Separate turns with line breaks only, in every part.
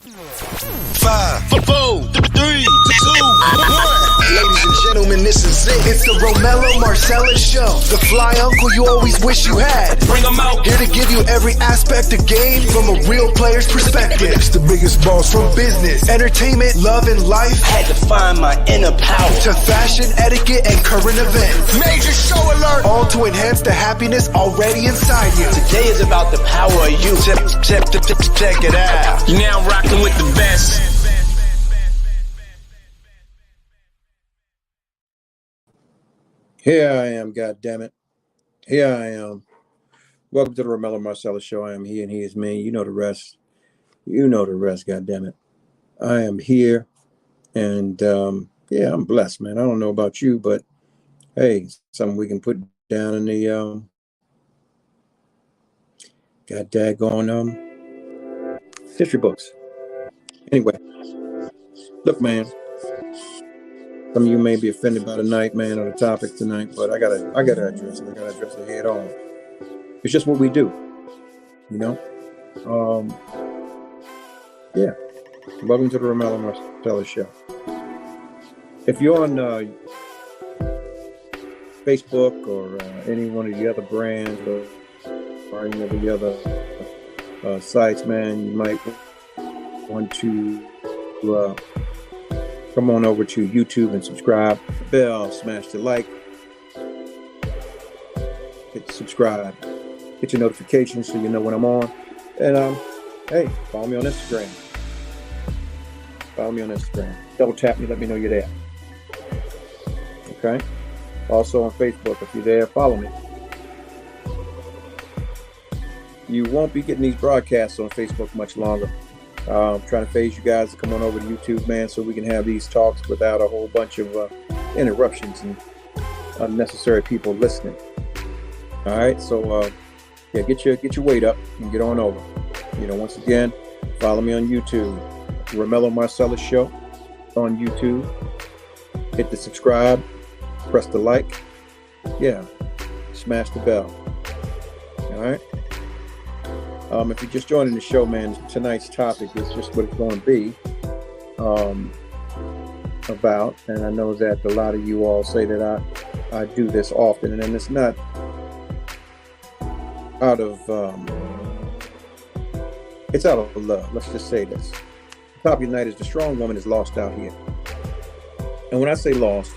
5, 4, 3, 2, 1. Ladies and gentlemen, this is it. It's the Romello Marcellous Show. The fly uncle you always wish you had.
Bring them out.
Here to give you every aspect of game from a real player's perspective. It's the biggest boss from business, entertainment, love, and life.
Had to find my inner power.
To fashion, etiquette, and current events.
Major show alert.
All to enhance the happiness already inside you.
Today is about the power of you.
Check it out.
You're now rocking with the best.
Here I am, goddammit. Here I am. Welcome to the Romello Marcellous Show. I am he and he is me. You know the rest. You know the rest, goddammit. I am here, and yeah, I'm blessed, man. I don't know about you, but hey, something we can put down in the god daggone history books. Anyway, look, man. Some of you may be offended by the night, man, or the topic tonight, but I gotta address it. I gotta address it head on. It's just what we do, you know. Yeah. Welcome to the Romello Marcellous Show. If you're on Facebook or any one of the other brands or any of the other sites, man, you might want to come on over to YouTube and subscribe. Bell, smash the like, hit subscribe, hit your notifications so you know when I'm on. And hey, follow me on Instagram. Follow me on Instagram. Double tap me, let me know you're there. Okay. Also on Facebook, if you're there, follow me. You won't be getting these broadcasts on Facebook much longer. I'm trying to phase you guys to come on over to YouTube, man, so we can have these talks without a whole bunch of interruptions and unnecessary people listening. All right, so yeah, get your weight up and get on over. You know, once again, follow me on YouTube, Romello Marcellous Show on YouTube. Hit the subscribe, press the like, yeah, smash the bell. All right. If you're just joining the show, man, tonight's topic is just what it's going to be about. And I know that a lot of you all say that I do this often, and it's not out of it's out of love. Let's just say this. The topic tonight is the strong woman is lost out here. And when I say lost,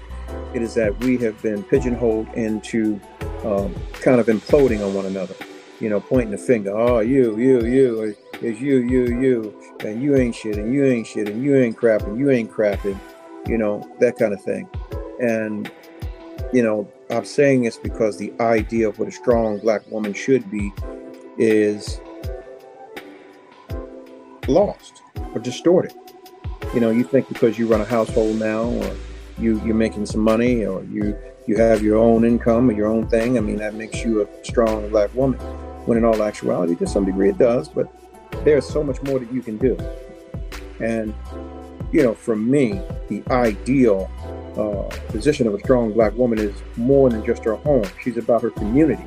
it is that we have been pigeonholed into kind of imploding on one another. You know, pointing the finger. Oh, you, it's you, and you ain't shit, and you ain't shit, and you ain't crap, and you ain't crapping, you know, that kind of thing. And, you know, I'm saying this because the idea of what a strong black woman should be is lost or distorted. You know, you think because you run a household now, or you're making some money, or you have your own income or your own thing, I mean, that makes you a strong black woman. When in all actuality, to some degree it does, but there's so much more that you can do. And, you know, for me, the ideal position of a strong black woman is more than just her home. She's about her community.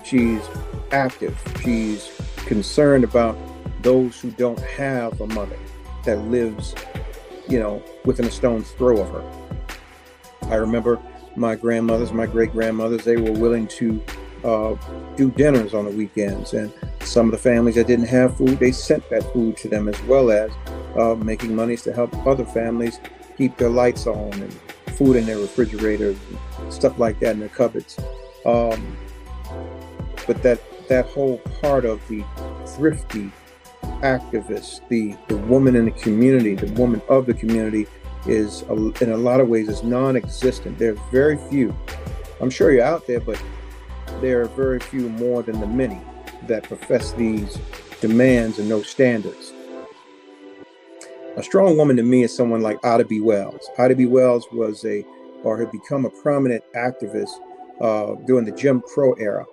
She's active. She's concerned about those who don't have a mother that lives, you know, within a stone's throw of her. I remember my grandmothers, my great-grandmothers, they were willing to do dinners on the weekends, and some of the families that didn't have food, they sent that food to them, as well as making monies to help other families keep their lights on and food in their refrigerators and stuff like that in their cupboards. But that whole part of the thrifty activist, the woman in the community, the woman of the community, is in a lot of ways is non-existent. There's very few. I'm sure you're out there, but there are very few more than the many that profess these demands and those standards. A strong woman to me is someone like Ida B. Wells. Ida B. Wells had become a prominent activist during the Jim Crow era.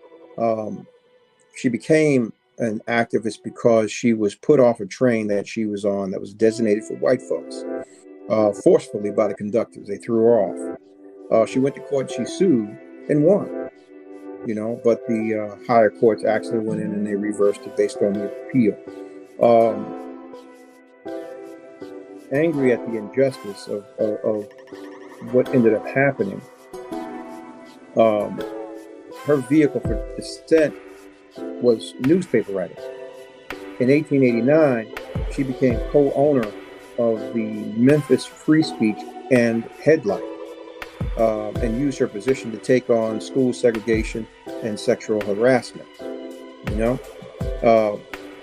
She became an activist because she was put off a train that she was on that was designated for white folks, forcefully by the conductors. They threw her off. She went to court, she sued and won. You know, but the higher courts actually went in and they reversed it based on the appeal. angry at the injustice of what ended up happening, her vehicle for dissent was newspaper writing. In 1889, she became co-owner of the Memphis Free Speech and Headlight, and used her position to take on school segregation and sexual harassment. You know,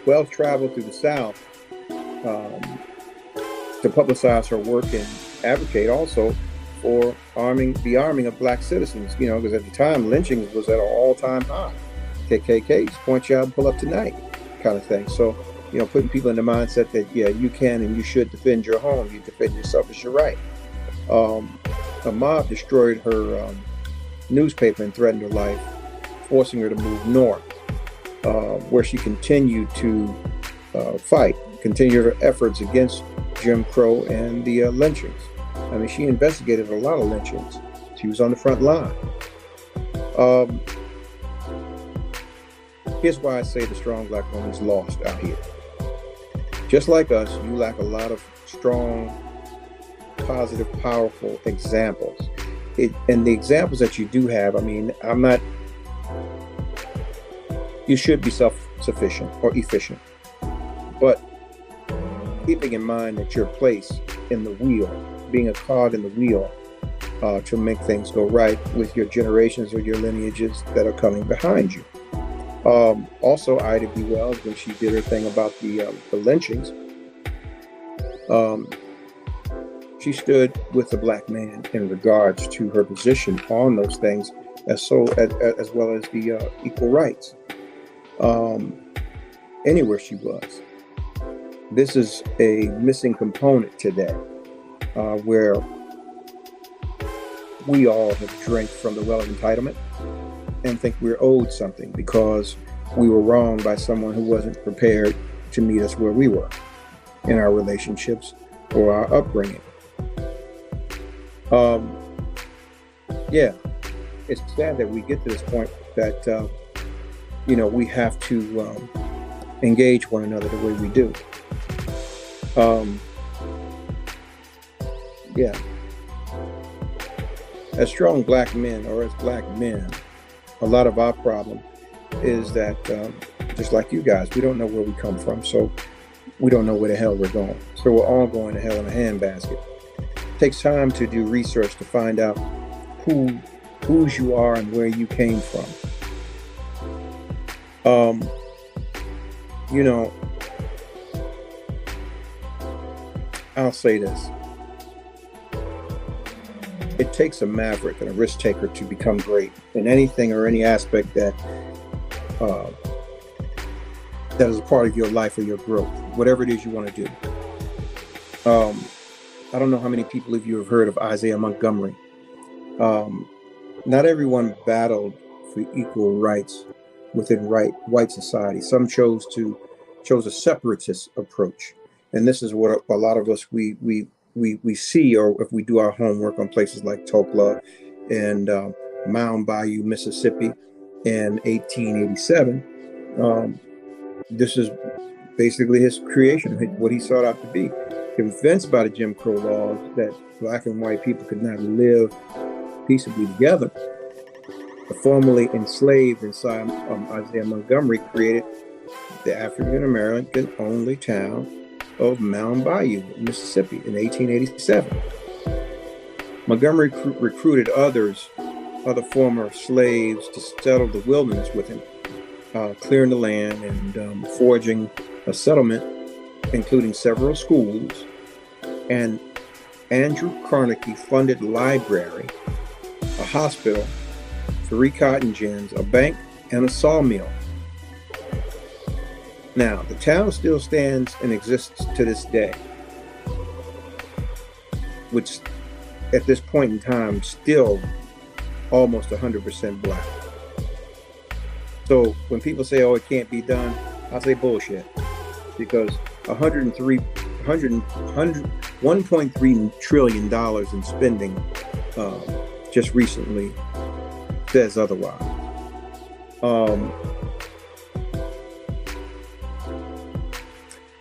Wells traveled through the South to publicize her work and advocate also for the arming of black citizens. You know, because at the time lynchings was at an all-time high. KKKs, point you out and pull up tonight, kind of thing. So, you know, putting people in the mindset that, yeah, you can and you should defend your home. You defend yourself as your right. A mob destroyed her newspaper and threatened her life, forcing her to move north, where she continued to continue her efforts against Jim Crow and the lynchings. I mean, she investigated a lot of lynchings. She was on the front line. Here's why I say the strong black woman is lost out here. Just like us, you lack a lot of strong, positive, powerful examples. And the examples that you do have, I mean, you should be self-sufficient or efficient. But keeping in mind that your place in the wheel, being a cog in the wheel to make things go right with your generations or your lineages that are coming behind you. Also, Ida B. Wells, when she did her thing about the lynchings, she stood with the black man in regards to her position on those things, as well as the equal rights. Anywhere she was. This is a missing component today, where we all have drank from the well of entitlement and think we're owed something because we were wronged by someone who wasn't prepared to meet us where we were in our relationships or our upbringing. Yeah, it's sad that we get to this point that, we have to engage one another the way we do. Yeah. As strong black men, or as black men, a lot of our problem is that, just like you guys, we don't know where we come from, so we don't know where the hell we're going. So we're all going to hell in a handbasket. It takes time to do research to find out whose you are and where you came from. I'll say this. It takes a maverick and a risk taker to become great in anything or any aspect that is a part of your life or your growth, whatever it is you want to do. I don't know how many people of you have heard of Isaiah Montgomery. Not everyone battled for equal rights within white society. Some chose a separatist approach, and this is what a lot of us we see, or if we do our homework on places like Tulsa and Mound Bayou, Mississippi, in 1887. This is basically his creation, what he sought out to be. Convinced by the Jim Crow laws that black and white people could not live peaceably together, the formerly enslaved inside Isaiah Montgomery created the African-American only town of Mound Bayou, Mississippi in 1887. Montgomery recruited other former slaves to settle the wilderness with him, clearing the land and forging a settlement, including several schools, and Andrew Carnegie funded a library, a hospital, 3 cotton gins, a bank, and a sawmill. Now, the town still stands and exists to this day, which at this point in time, still almost 100% black. So when people say, oh, it can't be done, I say bullshit, because $1.3 trillion in spending just recently says otherwise.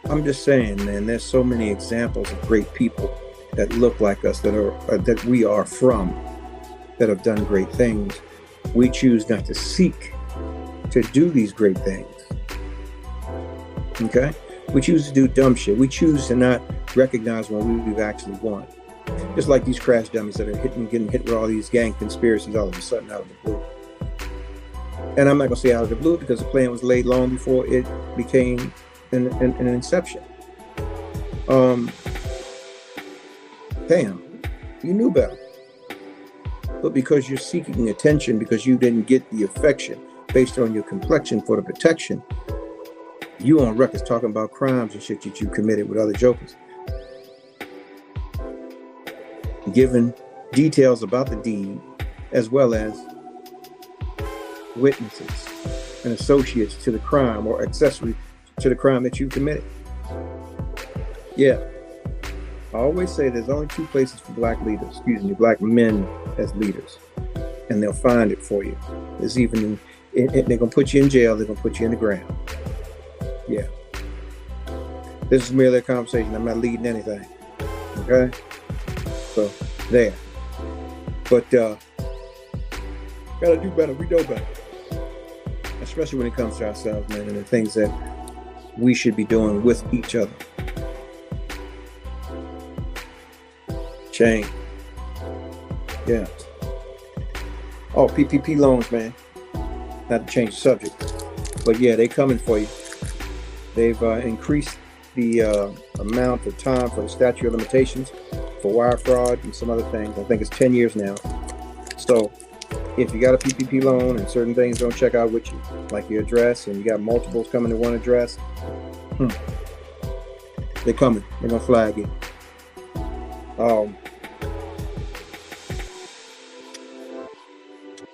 I'm just saying, man, there's so many examples of great people that look like us, that we are from, that have done great things. We choose not to seek to do these great things. Okay? We choose to do dumb shit. We choose to not recognize when we've actually won. Just like these crash dummies that are getting hit with all these gang conspiracies all of a sudden out of the blue. And I'm not gonna say out of the blue because the plan was laid long before it became an inception. Damn, you knew better. But because you're seeking attention, because you didn't get the affection based on your complexion for the protection, you on records talking about crimes and shit that you committed with other jokers. Given details about the deed, as well as witnesses and associates to the crime or accessory to the crime that you committed. Yeah. I always say there's only two places for black black men as leaders. And they'll find it for you. There's even, they're going to put you in jail, they're going to put you in the ground. Yeah. This is merely a conversation. I'm not leading anything. Okay? So, there. But, gotta do better. We know better. Especially when it comes to ourselves, man, and the things that we should be doing with each other. Change. Yeah. Oh, PPP loans, man. Not to change the subject, but yeah, they coming for you. They've increased the amount of time for the statute of limitations for wire fraud and some other things. I think it's 10 years now. So if you got a PPP loan and certain things don't check out with you, like your address, and you got multiples coming to one address, they're coming. They're gonna flag you.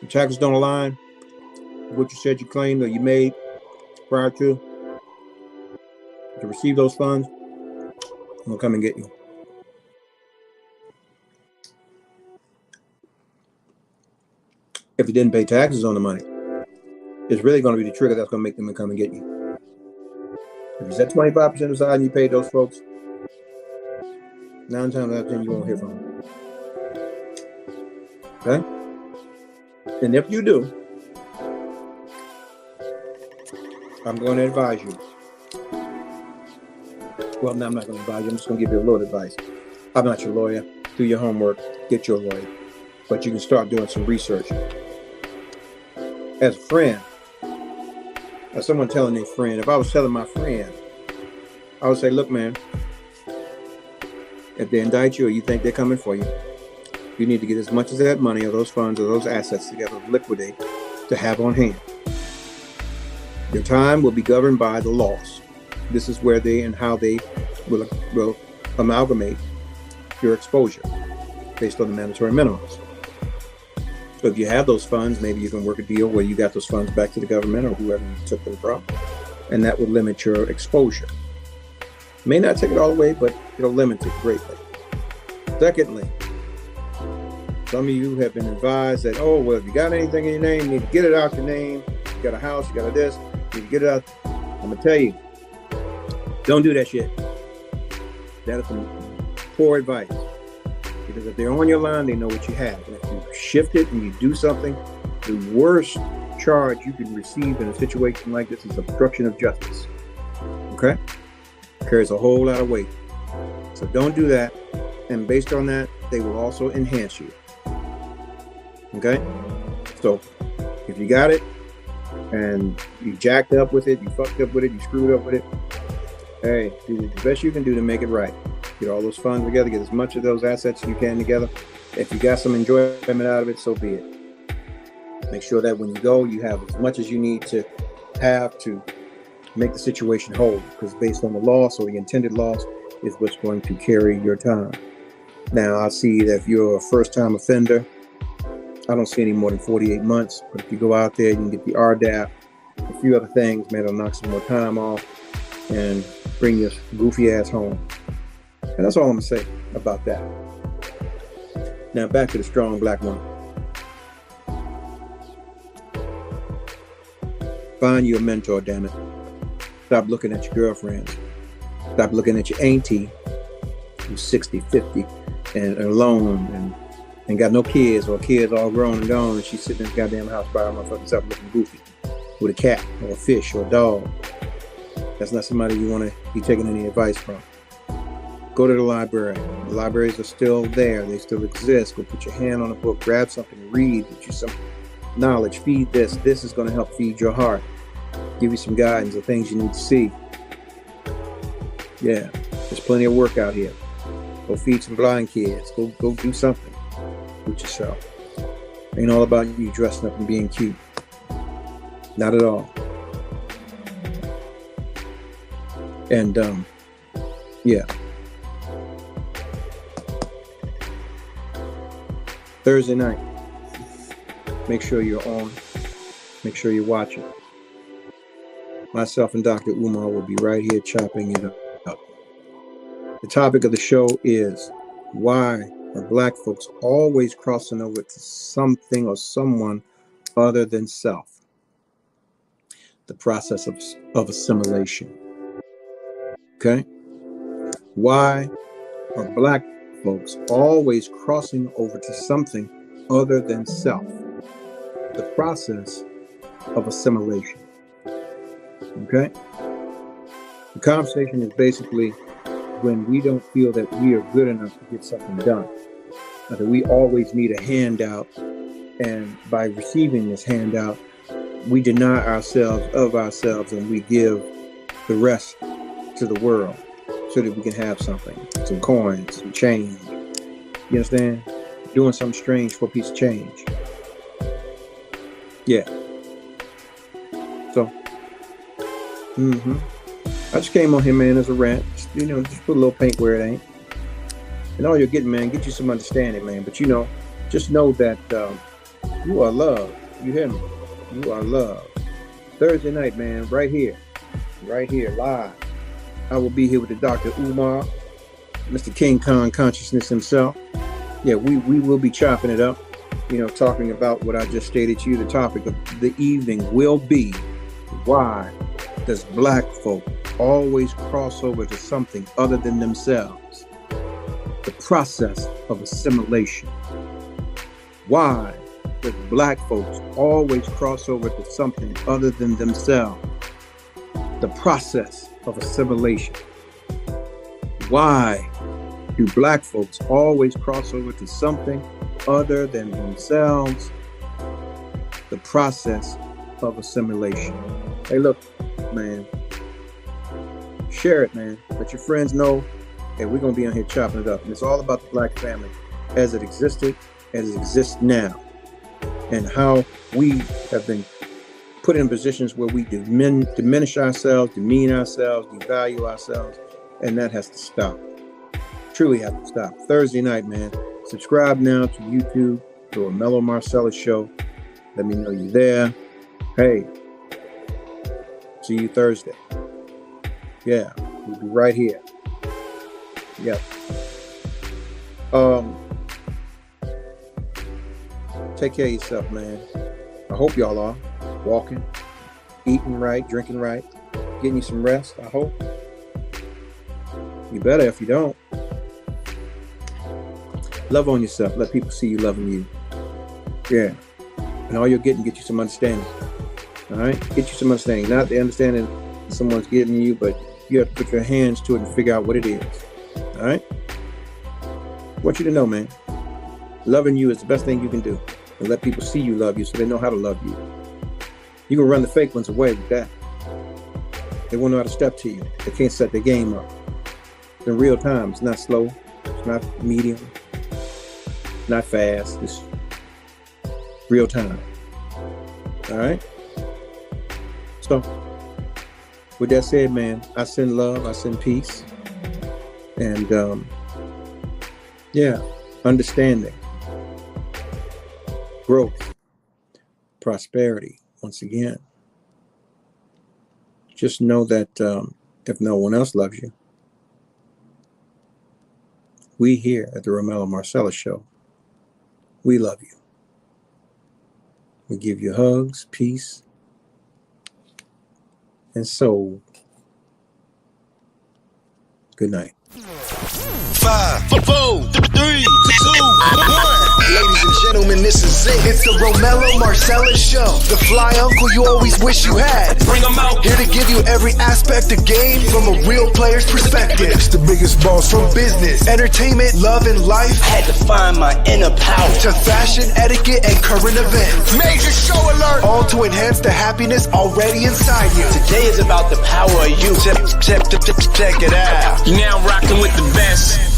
Your taxes don't align with what you said you claimed or you made prior to receive those funds, I'm gonna come and get you. If you didn't pay taxes on the money, it's really going to be the trigger that's going to make them come and get you. If you set 25% aside and you paid those folks, 9 times out of 10 you won't hear from them. Okay? And if you do, I'm going to advise you. Well, no, I'm not going to advise you. I'm just going to give you a little advice. I'm not your lawyer. Do your homework. Get your lawyer. But you can start doing some research. As a friend, as someone telling their friend, if I was telling my friend, I would say, look, man, if they indict you or you think they're coming for you, you need to get as much of that money or those funds or those assets together, liquidate, to have on hand. Your time will be governed by the laws. This is where they and how they will amalgamate your exposure based on the mandatory minimums. So if you have those funds, maybe you can work a deal where you got those funds back to the government or whoever you took them from, and that would limit your exposure. May not take it all away, but it'll limit it greatly. Secondly, some of you have been advised that, oh, well, if you got anything in your name, you need to get it out your name. You got a house, you got a this, you need to get it out. I'm going to tell you, don't do that shit. That is some poor advice. Because if they're on your line, they know what you have. And if you shift it and you do something, the worst charge you can receive in a situation like this is obstruction of justice. Okay? Carries a whole lot of weight. So don't do that. And based on that, they will also enhance you. Okay? So if you got it and you jacked up with it, you fucked up with it, you screwed up with it, hey, do the best you can do to make it right. Get all those funds together, get as much of those assets as you can together. If you got some enjoyment out of it, so be it. Make sure that when you go, you have as much as you need to have to make the situation whole, because based on the loss or the intended loss is what's going to carry your time. Now, I see that if you're a first-time offender, I don't see any more than 48 months, but if you go out there, you can get the RDAP, a few other things, man, it'll knock some more time off and bring your goofy ass home. And that's all I'm going to say about that. Now back to the strong black woman. Find you a mentor, damn it. Stop looking at your girlfriends Stop looking at your auntie who's 60, 50 and alone and got no kids, or kids all grown and gone, and she's sitting in the goddamn house by her motherfucking self looking goofy with a cat or a fish or a dog. That's not somebody you want to be taking any advice from. Go to the library. The libraries are still there. They still exist. Go put your hand on a book, grab something, read, get you some knowledge, feed this. This is going to help feed your heart, give you some guidance of things you need to see. Yeah, there's plenty of work out here. Go feed some blind kids. Go do something with yourself. Ain't all about you dressing up and being cute. Not at all. And yeah. Thursday night. Make sure you're on. Make sure you're watching. Myself and Dr. Umar will be right here chopping it up. The topic of the show is, why are Black folks always crossing over to something or someone other than self? The process of assimilation. Okay? Why are Black folks always crossing over to something other than self? The process of assimilation. Okay? The conversation is basically when we don't feel that we are good enough to get something done, or that we always need a handout, and by receiving this handout, we deny ourselves of ourselves and we give the rest to the world so that we can have something, some coins, some change. You understand? Doing something strange for a piece of change. Yeah. So, I just came on here, man, as a rant. Just, just put a little paint where it ain't. And all you're getting, man, get you some understanding, man. But, just know that you are loved. You hear me? You are loved. Thursday night, man, right here, live. I will be here with the Dr. Umar, Mr. King Kong Consciousness himself. Yeah, we will be chopping it up, talking about what I just stated to you. The topic of the evening will be, why does Black folk always cross over to something other than themselves? The process of assimilation. Why does Black folks always cross over to something other than themselves? The process of assimilation. Why do Black folks always cross over to something other than themselves? The process of assimilation. Hey, look, man. Share it, man. Let your friends know. Hey, we're going to be on here chopping it up. And it's all about the Black family as it existed, as it exists now, and how we have been put in positions where we diminish ourselves, demean ourselves, devalue ourselves, and that has to stop. Truly have to stop. Thursday night, man. Subscribe now to YouTube, the Romello Marcellous Show. Let me know you're there. Hey, see you Thursday. Yeah, we'll be right here. Yep. Take care of yourself, man. I hope y'all are walking, eating right, drinking right, getting you some rest, I hope. You better if you don't. Love on yourself. Let people see you loving you. Yeah. And all you're getting, get you some understanding. All right? Get you some understanding. Not the understanding someone's giving you, but you have to put your hands to it and figure out what it is. All right? I want you to know, man, loving you is the best thing you can do. And let people see you love you so they know how to love you. You can run the fake ones away with that. They won't know how to step to you. They can't set their game up. It's in real time. It's not slow. It's not medium. It's not fast. It's real time. All right? So, with that said, man, I send love. I send peace. And, yeah, understanding. Growth. Prosperity. Once again. Just know that if no one else loves you, we here at the Romello Marcellous Show, we love you. We give you hugs, peace, and soul. Good night.
5,
4, 3, 2, 1.
ladies and gentlemen, this is it. It's the Romello Marcellous Show. The fly uncle you always wish you had.
Bring 'em out.
Here to give you every aspect of game from a real player's perspective. It's the biggest boss from business, entertainment, love, and life.
Had to find my inner power.
To fashion, etiquette, and current events.
Major show alert.
All to enhance the happiness already inside you.
Today is about the power of you.
Check it out.
You're now rocking with the best.